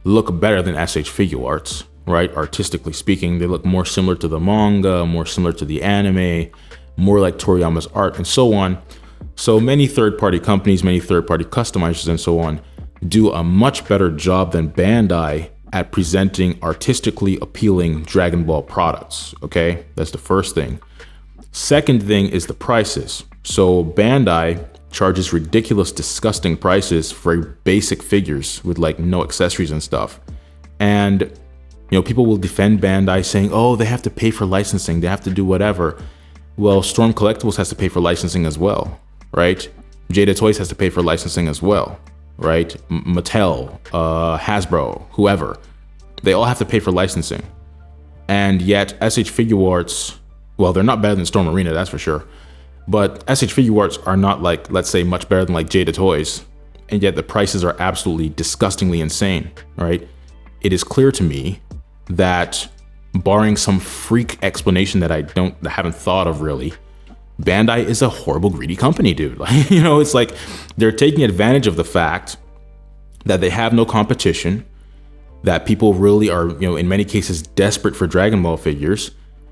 look better than SH Figuarts, right? Artistically speaking, they look more similar to the manga, more similar to the anime, more like Toriyama's art, and so on. So many third-party companies, many third-party customizers, and so on, do a much better job than Bandai at presenting artistically appealing Dragon Ball products, okay? That's the first thing. Second thing is the prices. So Bandai charges ridiculous, disgusting prices for basic figures with, like, no accessories and stuff. And people will defend Bandai saying, oh, they have to pay for licensing, they have to do whatever. Well, Storm Collectibles has to pay for licensing as well, right? Jada Toys has to pay for licensing as well, right? Mattel, Hasbro, whoever, they all have to pay for licensing. And yet SH Figuarts, well, they're not better than Storm Arena, that's for sure. But SH Figuarts are not, like, let's say, much better than, like, Jada Toys. And yet the prices are absolutely disgustingly insane, right? It is clear to me that, barring some freak explanation that I haven't thought of really, Bandai is a horrible, greedy company, dude. Like, it's like they're taking advantage of the fact that they have no competition, that people really are, in many cases desperate for Dragon Ball figures.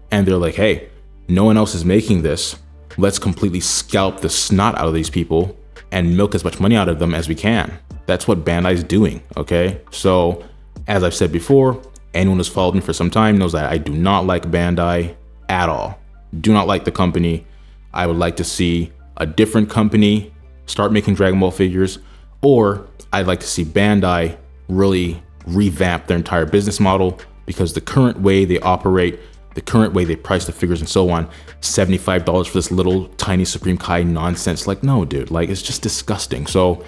And they're like, hey, no one else is making this. Let's completely scalp the snot out of these people and milk as much money out of them as we can. That's what Bandai's doing, okay? So, as I've said before, anyone who's followed me for some time knows that I do not like Bandai at all. Do not like the company. I would like to see a different company start making Dragon Ball figures, or I'd like to see Bandai really revamp their entire business model, because the current way they operate, the current way they price the figures and so on, $75 for this little tiny Supreme Kai nonsense. Like, no, dude, like, it's just disgusting. So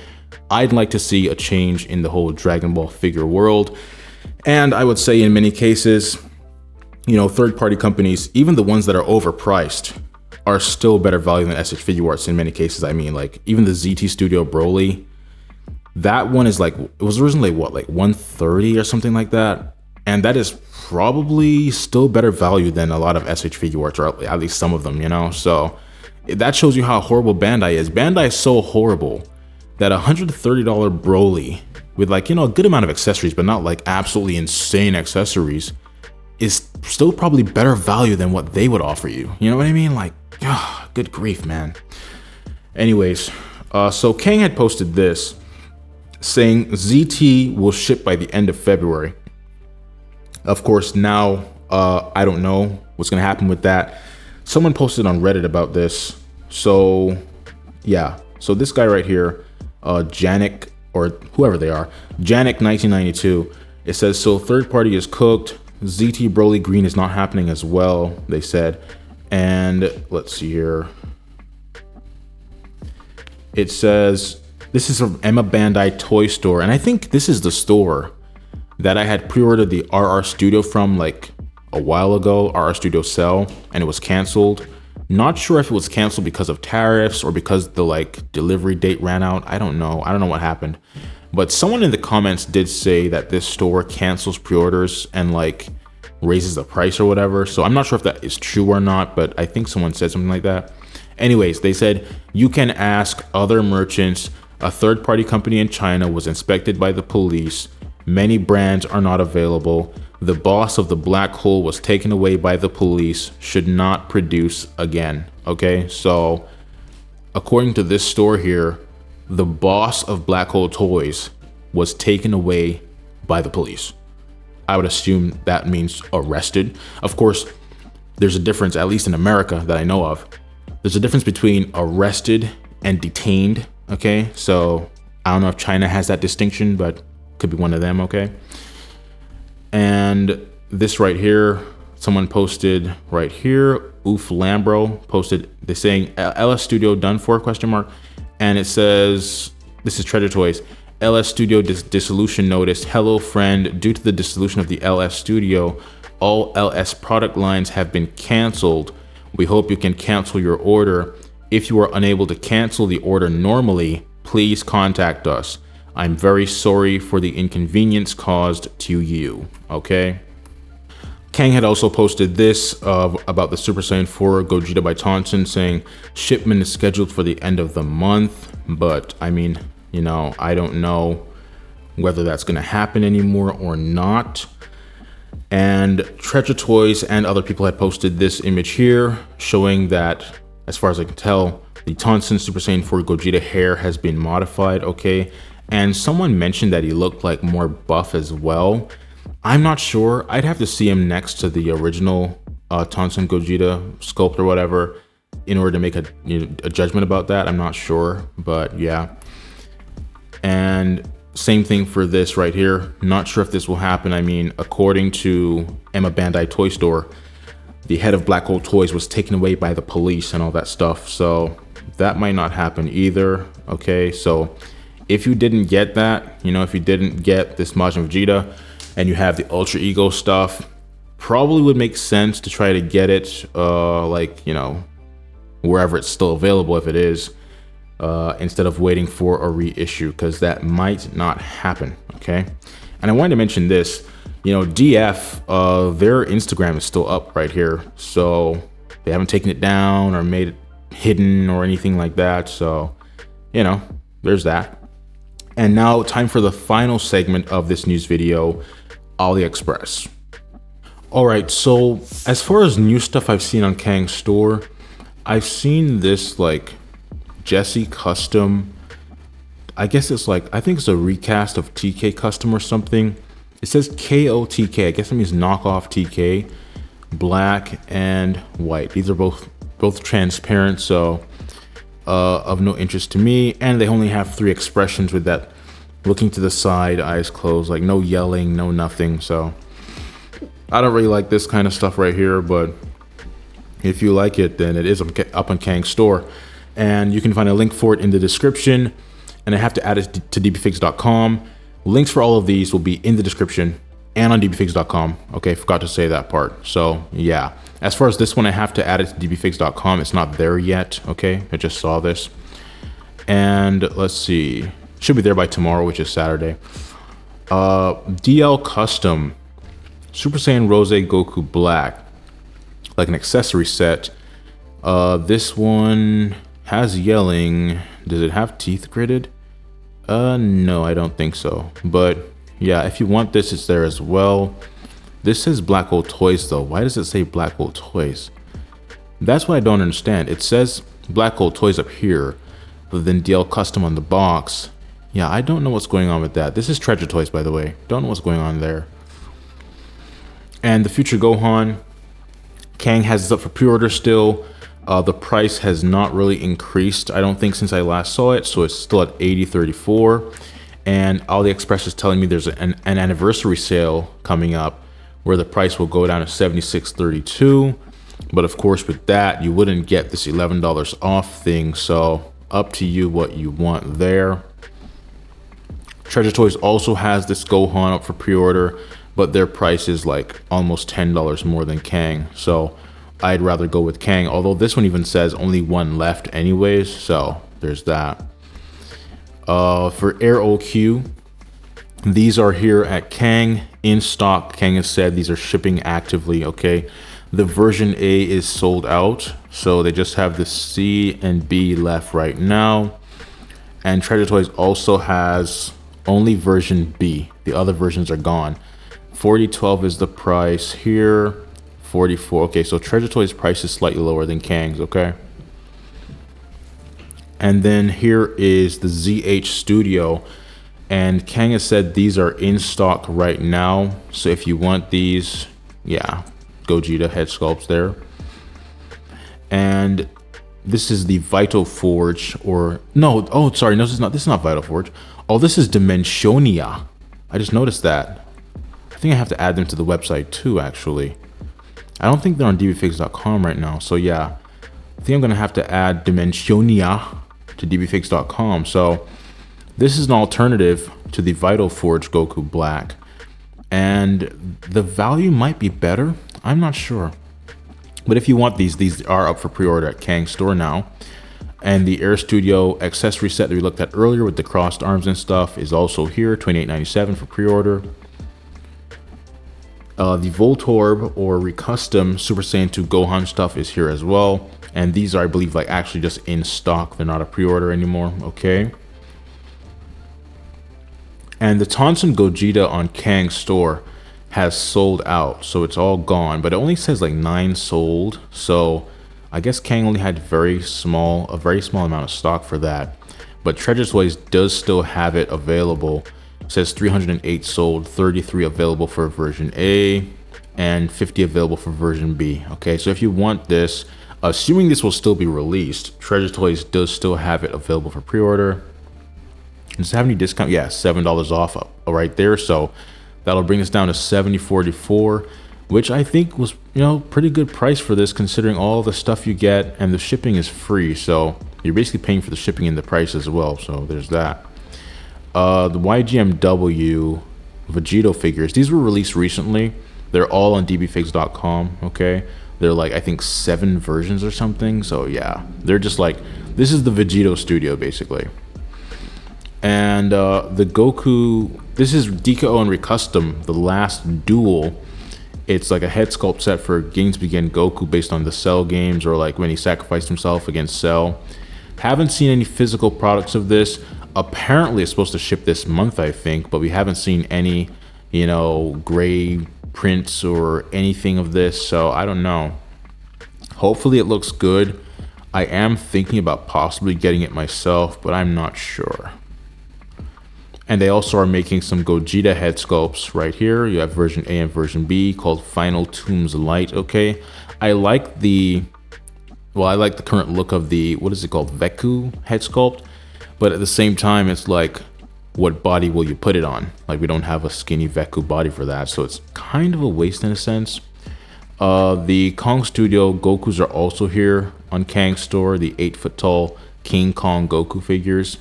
I'd like to see a change in the whole Dragon Ball figure world. And I would say in many cases, third-party companies, even the ones that are overpriced, are still better value than SH Figuarts in many cases. I mean, like, even the ZT Studio Broly, that one is like, it was originally what, like $130 or something like that. And that is probably still better value than a lot of SH Figuarts, or at least some of them, So that shows you how horrible Bandai is. Bandai is so horrible that $130 Broly with, like, a good amount of accessories, but not like absolutely insane accessories, is still probably better value than what they would offer you. You know what I mean? Like, good grief, man. Anyways, so Kang had posted this saying ZT will ship by the end of February. Of course, now I don't know what's gonna happen with that. Someone posted on Reddit about this. So yeah, so this guy right here, Janik, or whoever they are, Janik 1992, it says, so third party is cooked. ZT Broly Green is not happening as well, they said. And let's see here. It says, this is from Emma Bandai Toy Store. And I think this is the store that I had pre-ordered the RR Studio from like a while ago, RR Studio Cell, and it was canceled. Not sure if it was canceled because of tariffs or because the like delivery date ran out. I don't know what happened. But someone in the comments did say that this store cancels pre-orders and like raises the price or whatever. So I'm not sure if that is true or not, but I think someone said something like that. Anyways, they said you can ask other merchants. A third-party company in China was inspected by the police. Many brands are not available. The boss of the black hole was taken away by the police. Should not produce again. Okay, so according to this store here, the boss of Black Hole Toys was taken away by the police. I would assume that means arrested. Of course, there's a difference, at least in America that I know of. There's a difference between arrested and detained, okay? So I don't know if China has that distinction, but could be one of them, okay? And this right here, someone posted right here, Oof Lambro posted, they're saying LS Studio done for, ? And it says, this is Treasure Toys, LS Studio dissolution notice. Hello friend, due to the dissolution of the LS Studio, all LS product lines have been canceled. We hope you can cancel your order. If you are unable to cancel the order normally, please contact us. I'm very sorry for the inconvenience caused to you, okay? Kang had also posted this about the Super Saiyan 4 Gogeta by Tonsen, saying shipment is scheduled for the end of the month, but I mean, you know, I don't know whether that's going to happen anymore or not. And Treasure Toys and other people had posted this image here showing that, as far as I can tell, the Tonsen Super Saiyan 4 Gogeta hair has been modified, okay? And someone mentioned that he looked like more buff as well. I'm not sure. I'd have to see him next to the original Tonsen Gogeta sculpt or whatever in order to make a judgment about that. I'm not sure, but yeah. And same thing for this right here. Not sure if this will happen. I mean, according to Emma Bandai Toy Store, the head of Black Hole Toys was taken away by the police and all that stuff. So that might not happen either. Okay, so if you didn't get that, you know, if you didn't get this Majin Vegeta and you have the Ultra Ego stuff, probably would make sense to try to get it, like, you know, wherever it's still available, if it is, instead of waiting for a reissue, because that might not happen, okay? And I wanted to mention this, you know, DF, their Instagram is still up right here, so they haven't taken it down or made it hidden or anything like that, so, you know, there's that. And now time for the final segment of this news video, AliExpress. All right, so as far as new stuff I've seen on Kang's store, I've seen this like Jesse Custom. I guess it's like, I think it's a recast of TK Custom or something. It says KOTK, I guess it means knockoff TK, black and white. These are both transparent, so of no interest to me. And they only have 3 expressions with that looking to the side, eyes closed, like no yelling, no nothing. So I don't really like this kind of stuff right here, but if you like it, then it is up on Kang's store. And you can find a link for it in the description. And I have to add it to dbfigs.com. Links for all of these will be in the description and on dbfigs.com. Okay, forgot to say that part. So yeah, as far as this one, I have to add it to dbfigs.com. It's not there yet. Okay, I just saw this. And let's see, should be there by tomorrow, which is Saturday. DL Custom Super Saiyan Rose Goku Black, like an accessory set. This one has yelling. Does it have teeth gritted? No, I don't think so. But yeah, if you want this, it's there as well. This says Black Hole Toys though. Why does it say Black Hole Toys? That's what I don't understand. It says Black Hole Toys up here, but then DL Custom on the box. Yeah, I don't know what's going on with that. This is Treasure Toys, by the way. Don't know what's going on there. And the Future Gohan, Kang has this up for pre-order still. The price has not really increased, I don't think, since I last saw it, so it's still at $80.34. And AliExpress is telling me there's an anniversary sale coming up where the price will go down to $76.32. But of course, with that, you wouldn't get this $11 off thing, so up to you what you want there. Treasure Toys also has this Gohan up for pre-order, but their price is like almost $10 more than Kang. So I'd rather go with Kang, although this one even says only one left anyways, so there's that. For Air OQ, these are here at Kang in stock. Kang has said these are shipping actively, okay? The version A is sold out, so they just have the C and B left right now. And Treasure Toys also has only version B. The other versions are gone. 4012 is the price here. 44. Okay, so Treasure Toys price is slightly lower than Kang's, okay? And then here is the ZH Studio. And Kang has said these are in stock right now. So if you want these, yeah, Gogeta Headsculpts there. And this is the Vital Forge, or no, oh sorry, no, this is not Vital Forge. Oh, this is Dimensionia. I just noticed that. I think I have to add them to the website too, actually. I don't think they're on dbfigs.com right now, so yeah. I think I'm gonna have to add Dimensionia to dbfigs.com. So this is an alternative to the Vital Forge Goku Black. And the value might be better, I'm not sure. But if you want these are up for pre-order at Kang's store now. And the Air Studio accessory set that we looked at earlier with the crossed arms and stuff is also here, $28.97 for pre-order. The Voltorb or Recustom Super Saiyan 2 Gohan stuff is here as well. And these are, I believe, like actually just in stock. They're not a pre-order anymore, okay? And the Tonsen Gogeta on Kang's store has sold out, so it's all gone, but it only says like 9 sold, so I guess Kang only had a very small amount of stock for that. But Treasure Toys does still have it available. It says 308 sold, 33 available for version A, and 50 available for version B. Okay, so if you want this, assuming this will still be released, Treasure Toys does still have it available for pre-order. Does it have any discount? Yeah, $7 off right there, so that'll bring us down to $70.44, which I think was, you know, pretty good price for this considering all the stuff you get, and the shipping is free. So you're basically paying for the shipping and the price as well. So there's that. The YGMW Vegito figures, these were released recently. They're all on dbfigs.com, okay? They're like, I think 7 versions or something. So yeah, they're just like, this is the Vegito Studio basically. And the Goku, this is DKO and Recustom, the last duel. It's like a head sculpt set for Games Begin Goku based on the Cell games, or like when he sacrificed himself against Cell. Haven't seen any physical products of this. Apparently it's supposed to ship this month, I think, but we haven't seen any, you know, gray prints or anything of this, so I don't know. Hopefully it looks good. I am thinking about possibly getting it myself, but I'm not sure. And they also are making some Gogeta head sculpts right here. You have version A and version B called Final Tombs Light. Okay, I like the current look of the, what is it called, Veku head sculpt, but at the same time it's like, what body will you put it on? Like, we don't have a skinny Veku body for that, so it's kind of a waste in a sense. The Kong Studio Gokus are also here on Kang's store, the 8-foot tall King Kong Goku figures,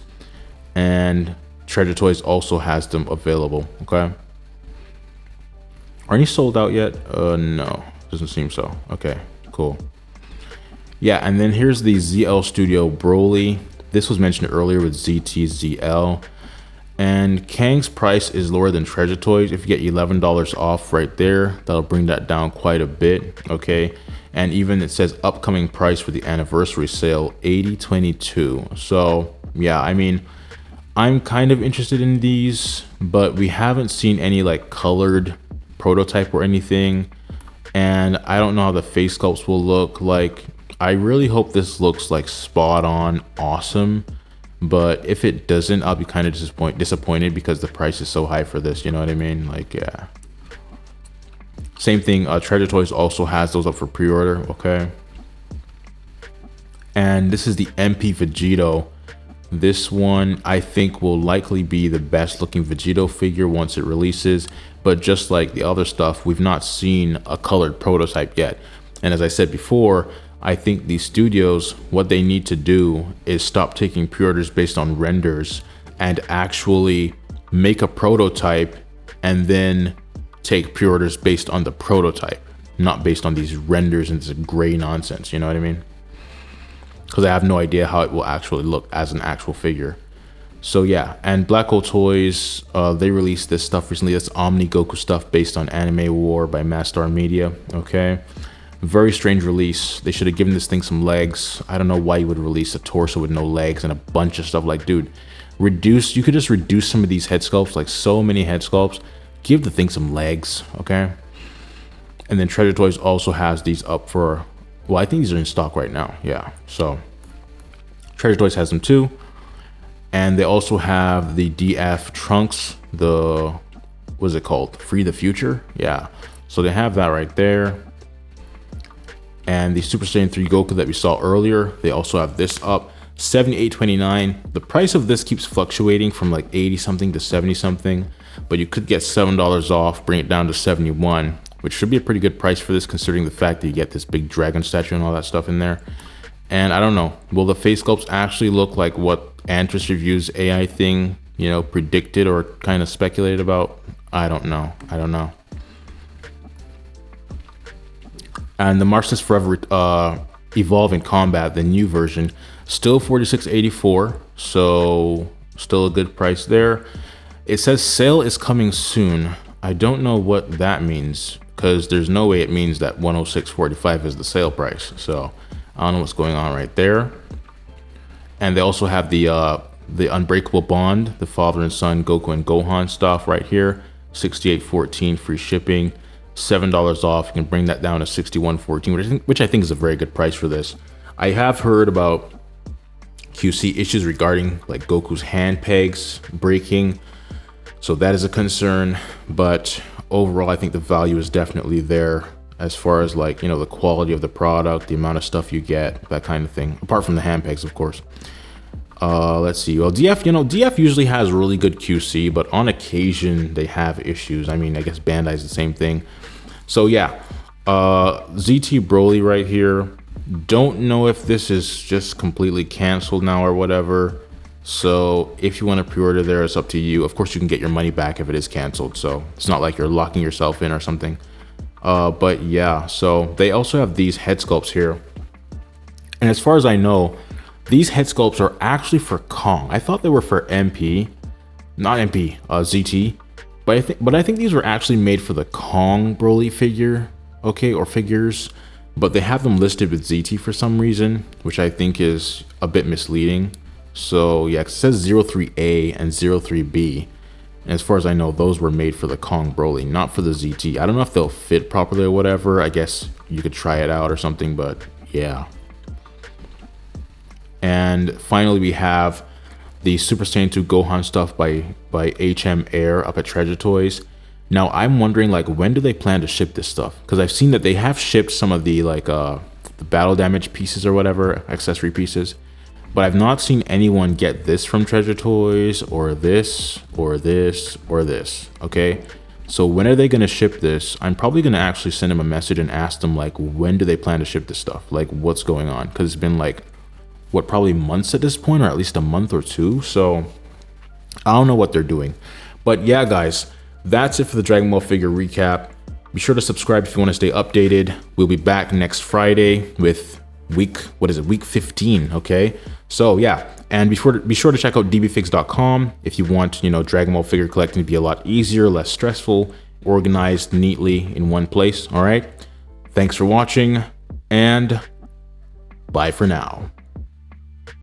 and Treasure Toys also has them available. Okay, are any sold out yet? No, doesn't seem so. Okay, cool. Yeah, and then here's the ZL Studio Broly. This was mentioned earlier with ZTZL, and Kang's price is lower than Treasure Toys. If you get $11 off right there, that'll bring that down quite a bit. Okay, and even it says upcoming price for the anniversary sale, $80.22. So yeah, I mean, I'm kind of interested in these, but we haven't seen any like colored prototype or anything, and I don't know how the face sculpts will look like. I really hope this looks like spot on awesome, but if it doesn't, I'll be kind of disappointed because the price is so high for this, you know what I mean? Like, yeah. Same thing, Treasure Toys also has those up for pre-order. Okay, and this is the MP Vegito. This one I think will likely be the best looking Vegito figure once it releases, but just like the other stuff, we've not seen a colored prototype yet. And as I said before, I think these studios, what they need to do is stop taking pre-orders based on renders and actually make a prototype and then take pre-orders based on the prototype, not based on these renders and this gray nonsense, you know what I mean? Because I have no idea how it will actually look as an actual figure. So yeah, and Black Hole Toys, they released this stuff recently. That's Omni Goku stuff based on Anime War by Mastar Media, okay? Very strange release. They should have given this thing some legs. I don't know why you would release a torso with no legs and a bunch of stuff. Like, dude, you could just reduce some of these head sculpts, like so many head sculpts. Give the thing some legs, okay? And then Treasure Toys also has these up for, well, I think these are in stock right now, yeah. So Treasure Toys has them too. And they also have the DF Trunks, what is it called? Free the Future? Yeah. So they have that right there. And the Super Saiyan 3 Goku that we saw earlier, they also have this up. $78.29. The price of this keeps fluctuating from like 80 something to 70 something, but you could get $7 off, bring it down to 71, which should be a pretty good price for this, considering the fact that you get this big dragon statue and all that stuff in there. And I don't know, will the face sculpts actually look like what Antris Review's AI thing, you know, predicted or kind of speculated about? I don't know. And the Marvelous Forever Evolve in Combat, the new version, still $46.84, so still a good price there. It says sale is coming soon. I don't know what that means, because there's no way it means that $106.45 is the sale price. So I don't know what's going on right there. And they also have the Unbreakable Bond, the father and son Goku and Gohan stuff right here. $68.14 free shipping, $7 off. You can bring that down to $61.14, which I think is a very good price for this. I have heard about QC issues regarding like Goku's hand pegs breaking, so that is a concern, but overall I think the value is definitely there as far as, like, you know, the quality of the product, the amount of stuff you get, that kind of thing, apart from the hand pegs, of course. Let's see. Well, DF usually has really good QC, but on occasion they have issues. I mean, I guess Bandai's the same thing. So yeah, ZT Broly right here. Don't know if this is just completely canceled now or whatever. So if you want to pre-order there, it's up to you. Of course, you can get your money back if it is canceled. So it's not like you're locking yourself in or something. But yeah, so they also have these head sculpts here. And as far as I know, these head sculpts are actually for Kong. I thought they were for MP, not MP, ZT. But I think these were actually made for the Kong Broly figure, okay, or figures. But they have them listed with ZT for some reason, which I think is a bit misleading. So yeah, it says 03A and 03B. And as far as I know, those were made for the Kong Broly, not for the ZT. I don't know if they'll fit properly or whatever. I guess you could try it out or something, but yeah. And finally, we have the Super Saiyan 2 Gohan stuff by HM Air up at Treasure Toys. Now, I'm wondering, like, when do they plan to ship this stuff? Because I've seen that they have shipped some of the, like, the battle damage pieces or whatever, accessory pieces. But I've not seen anyone get this from Treasure Toys, or this, or this, or this, okay? So when are they going to ship this? I'm probably going to actually send them a message and ask them, like, when do they plan to ship this stuff? Like, what's going on? Because it's been, like, what, probably months at this point, or at least a month or two. So I don't know what they're doing. But yeah, guys, that's it for the Dragon Ball figure recap. Be sure to subscribe if you want to stay updated. We'll be back next Friday with week 15, okay? So yeah, and be sure to check out dbfigs.com if you want, you know, Dragon Ball figure collecting to be a lot easier, less stressful, organized neatly in one place, all right? Thanks for watching, and bye for now.